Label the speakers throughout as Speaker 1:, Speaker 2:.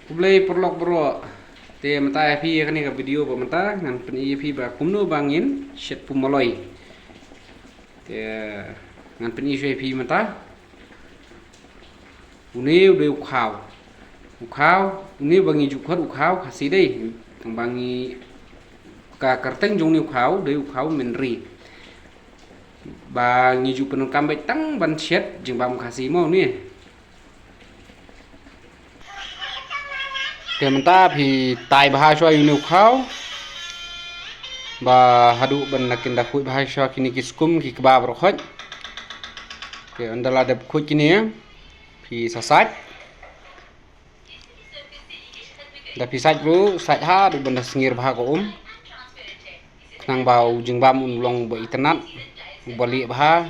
Speaker 1: Play perlok bro. Te mata fi kani ka video ba mata ngan pen fi ba kumno bangin shet pumaloy. Te ngan pen fi mata. Une udah ukhaw. Ukhaw une bangi jukhot ukhaw khasi dei. Tang bangi ka karteng jong ni ukhaw dei ukhaw menri. Ba ngiju penun kambek tang ban shet jing bam khasi mo ni. Te menta phi tai bha shwa yu khao ba hadu ban nakin da khui bha shwa kini kiskum ki kebab rokhot ke andala de khui kini ya phi sasaj da phi saj bru saj ha du ban da sengir bha ko nang bau jing bam un long ba itanat bali bha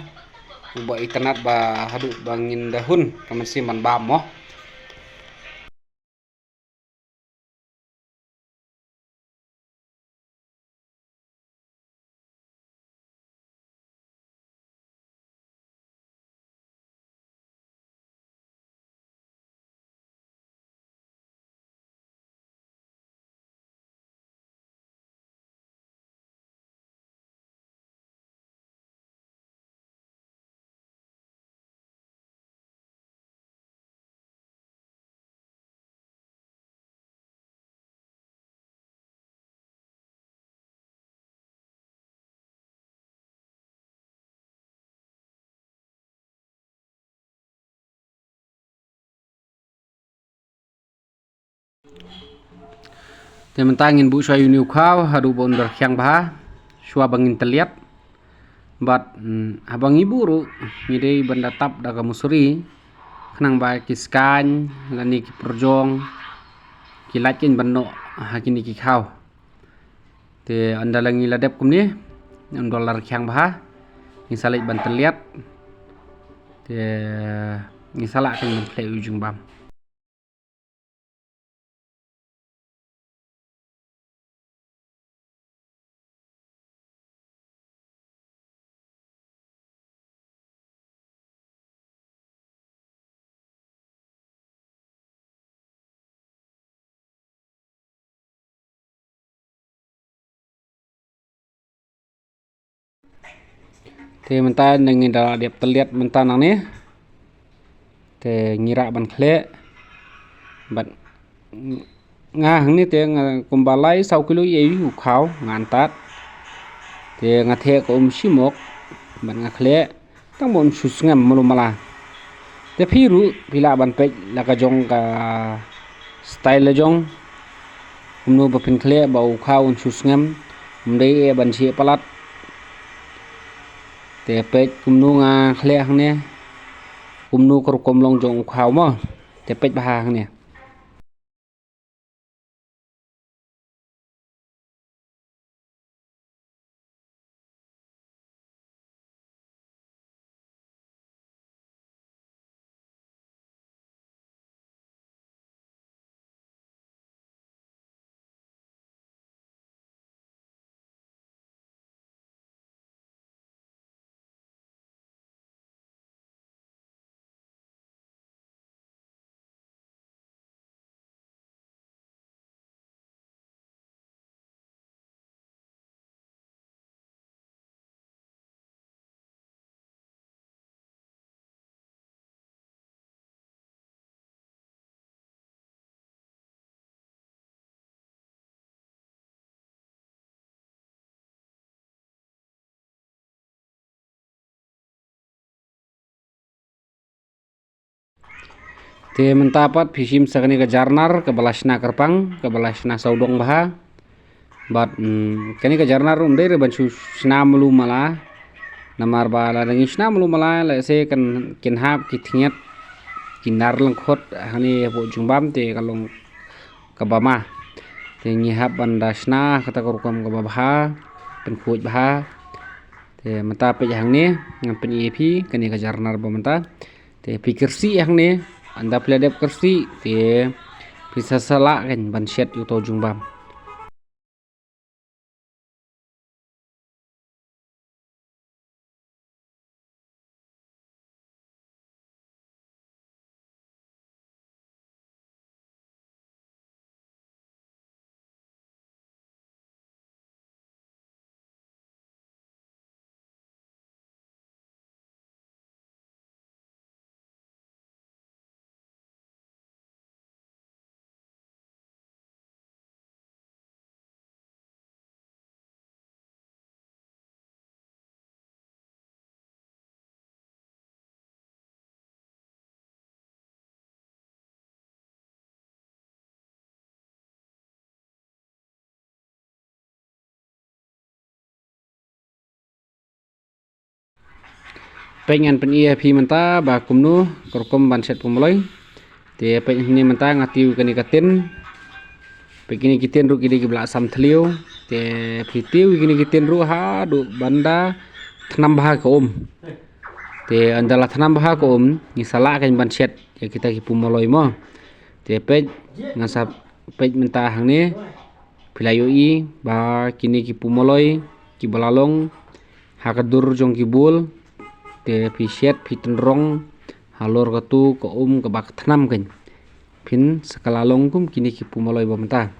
Speaker 1: ba itanat ba hadu bangin da hun kaman si man bam mo. Te mentangin bu shwa yu khao hadu bon ber khyang bha shwa bangin teliat bat habang ibu ru ngidei banda tap daga musuri khnang ba kiskan lani ki perjong ki lakin banno hakini ki khao te andalangi ladep kumni $1 khyang bha ni salit ban teliat te ni salak kan ban play ujung bam. Te menta nangin dala dep teliat menta nang ni te ngira ban khle bat nga hang ni te kumbalai sau kilo ye yu khao ngantat te nga the ko simok ban nga khle tang bon sus ngam mulu mala te phiru phila ban pek la ka jong ka style la jong kumno ba phin khle ba u khao un sus ngam mdei e ban chi palat te pek kumno nga khle hang ne kumno kor kom long jong khao mo te pek ba hang ne. Te mentapat phishim sakani ka jarnar ke balasna karpang ke balasna saudong baha bat kani ka jarnar umdei re banchu sna mulu mala namar bala dangi sna mulu mala la se kan kin hap ki thiet kinar lang khot hani bo jungbam te kalong ka bama te ngi hap banda sna kata korkom ka baha pen khuj baha te mata pe hang ni ngam pen ep kani ka jarnar ba mata te pikirsi hang ni anda pledep kersi te bisa salak kan ban shet yu to jungbam. pengen pen iya pi menta ba kumnu korkom ban set pumoloi te pe ni menta ngatiu kani katin pe kini kitin ru kini kibla sam thlio te pitiu kini kitin ru ha du banda thnam bah ko te andala thnam bah ko ni sala kan ban set ya kita ki pumoloi mo te pe ngasap pe menta hang ni pilayo i ba kini ki pumoloi ki balalong hakadur jong kibul te piset pitendrong halor katu ko ke bak thnam kan pin sekalalong kum kini ki pumoloi bomta